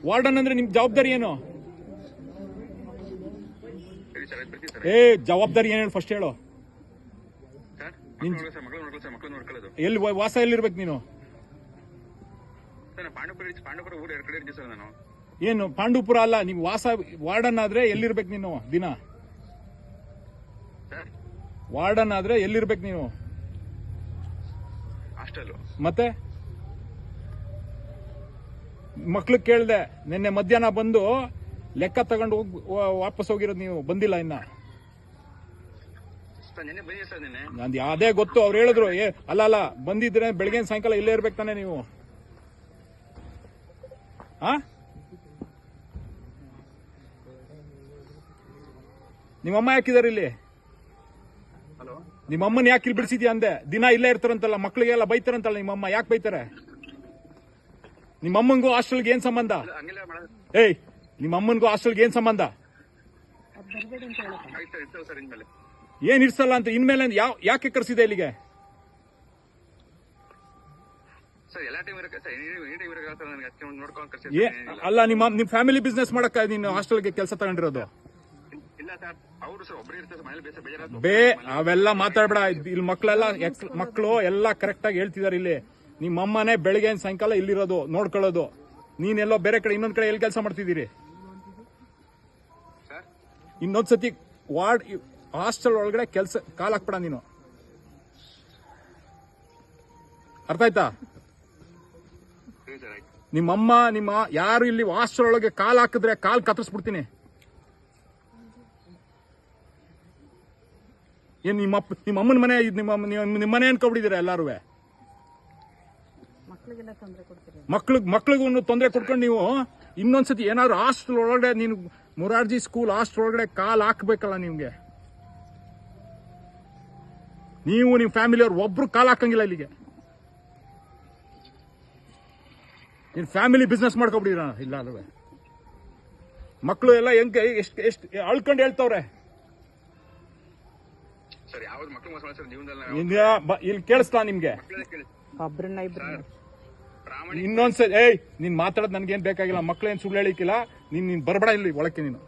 Warden ಅಂದ್ರೆ ನಿಮ್ ಜವಾಬ್ದಾರಿ ಏನು? ಜವಾಬ್ದಾರಿ ಏನು ಫಸ್ಟ್ ಹೇಳು. ಎಲ್ಲಿ ವಾಸ ಎಲ್ಲಿರ್ಬೇಕು ನೀನು? ಏನು ಪಾಂಡವಪುರ ಅಲ್ಲ, ನೀವು ವಾಸ ವಾರ್ಡನ್ ಆದ್ರೆ ಎಲ್ಲಿರ್ಬೇಕು ನೀನು? ದಿನ ವಾರ್ಡನ್ ಆದ್ರೆ ಎಲ್ಲಿರ್ಬೇಕು ನೀನು? ಮತ್ತೆ ಮಕ್ಳಿಗೆ ಕೇಳ್ದೆ, ನಿನ್ನೆ ಮಧ್ಯಾಹ್ನ ಬಂದು ಲೆಕ್ಕ ತಗೊಂಡು ವಾಪಸ್ ಹೋಗಿರೋದು, ನೀವು ಬಂದಿಲ್ಲ ಇನ್ನ. ನಂದು ಅದೇ ಗೊತ್ತು, ಅವ್ರು ಹೇಳಿದ್ರು. ಅಲ್ಲ ಬಂದಿದ್ರೆ ಬೆಳಗ್ಗೆ ಸಾಯಂಕಾಲ ಇಲ್ಲೇ ಇರ್ಬೇಕು ತಾನೆ ನೀವು. ನಿಮ್ಮಮ್ಮ ಯಾಕಿದಾರೆ ಇಲ್ಲಿ? ನಿಮ್ಮಮ್ಮನ ಯಾಕೆ ಇಲ್ಲಿ ಬಿಡಿಸಿದ್ಯಾ ಅಂದೆ? ದಿನ ಇಲ್ಲೇ ಇರ್ತಾರಂತಲ್ಲ, ಮಕ್ಳಿಗೆಲ್ಲ ಬೈತಾರಂತಲ್ಲ ನಿಮ್ಮಮ್ಮ. ಯಾಕೆ ಬೈತಾರೆ? ನಿಮ್ಮಮ್ಮಂಗೂ ಹಾಸ್ಟೆಲ್ಗೆ ಏನ್ ಸಂಬಂಧ? ನಿಮ್ಮಮ್ಮನ್ಗೂ ಹಾಸ್ಟೆಲ್ಗೆ ಏನ್ ಸಂಬಂಧ? ಏನ್ ಇರ್ಸಲ್ಲ ಅಂತ ಇನ್ಮೇಲೆ ಯಾಕೆ ಕರ್ಸಿದೆ ಇಲ್ಲಿಗೆ? ಅಲ್ಲ, ನಿಮ್ ಫ್ಯಾಮಿಲಿ ಬಿಸ್ನೆಸ್ ಮಾಡಕ್ಕ ನೀನು ಹಾಸ್ಟೆಲ್ಗೆ ಕೆಲಸ ತಗೊಂಡಿರೋದು? ಅವೆಲ್ಲ ಮಾತಾಡ್ಬೇಡ. ಇಲ್ಲಿ ಮಕ್ಕಳು ಎಲ್ಲ ಕರೆಕ್ಟ್ ಆಗಿ ಹೇಳ್ತಿದಾರೆ. ಇಲ್ಲಿ ನಿಮ್ಮಮ್ಮನೇ ಬೆಳಗ್ಗೆ ಸಾಯಂಕಾಲ ಇಲ್ಲಿರೋದು, ನೋಡ್ಕೊಳ್ಳೋದು. ನೀನೆಲ್ಲೋ ಬೇರೆ ಕಡೆ ಇನ್ನೊಂದ್ ಕಡೆ ಎಲ್ಲಿ ಕೆಲಸ ಮಾಡ್ತಿದ್ದೀರಿ? ಇನ್ನೊಂದ್ಸತಿ ವಾರ್ಡ್ ಹಾಸ್ಟೆಲ್ ಒಳಗಡೆ ಕೆಲಸ ಕಾಲ್ ಹಾಕ್ಬೇಡ ನೀನು, ಅರ್ಥ ಆಯ್ತಾ? ನಿಮ್ಮಮ್ಮ ಯಾರು ಇಲ್ಲಿ ಹಾಸ್ಟೆಲ್ ಒಳಗೆ ಕಾಲ್ ಹಾಕಿದ್ರೆ ಕಾಲ್ ಕತ್ತರಿಸ್ಬಿಡ್ತೀನಿ. ಏನ್ ನಿಮ್ಮಮ್ಮನ ಮನೆ, ನಿಮ್ಮ ಮನೆ ಅನ್ಕೊಬಿಟ್ಟಿದ್ದೀರ ಎಲ್ಲಾರು? ಮಕ್ಳಿಗೂ ತೊಂದರೆ ಕೊಡ್ಕೊಂಡು ನೀವು ಇನ್ನೊಂದ್ಸತಿ ಏನಾದ್ರು ಹಾಸ್ಟೆಲ್ ಒಳಗಡೆ, ನೀನು ಮೊರಾರ್ಜಿ ಸ್ಕೂಲ್ ಹಾಸ್ಟೆಲ್ ಒಳಗಡೆ ಕಾಲ್ ಹಾಕ್ಬೇಕಲ್ಲ ನಿಮ್ಗೆ. ನೀವು ನಿಮ್ ಫ್ಯಾಮಿಲಿ ಅವ್ರು ಒಬ್ರು ಕಾಲ್ ಹಾಕಂಗಿಲ್ಲ ಇಲ್ಲಿಗೆ. ನೀನ್ ಫ್ಯಾಮಿಲಿ ಬಿಸ್ನೆಸ್ ಮಾಡ್ಕೊಬಿಟ್ಟಿರ ಇಲ್ಲ ಅಲ್ವೇ? ಮಕ್ಕಳು ಎಲ್ಲ ಹೆಂಗೆ ಎಷ್ಟು ಅಳ್ಕೊಂಡು ಹೇಳ್ತವ್ರೆ. ಇಲ್ಲಿ ಕೇಳಿಸ್ತಾ ನಿಮ್ಗೆ? ಇನ್ನೊಂದ್ಸರಿ ನೀನ್ ಮಾತಾಡೋದು ನನ್ಗೇನ್ ಬೇಕಾಗಿಲ್ಲ. ಮಕ್ಳೇನ್ ಸುಳ್ಳು ಹೇಳಿಕ್ಕಿಲ್ಲ. ನೀನ್ ಬರ್ಬೇಡ ಇಲ್ಲಿ ಒಳಕ್ಕೆ ನೀನು.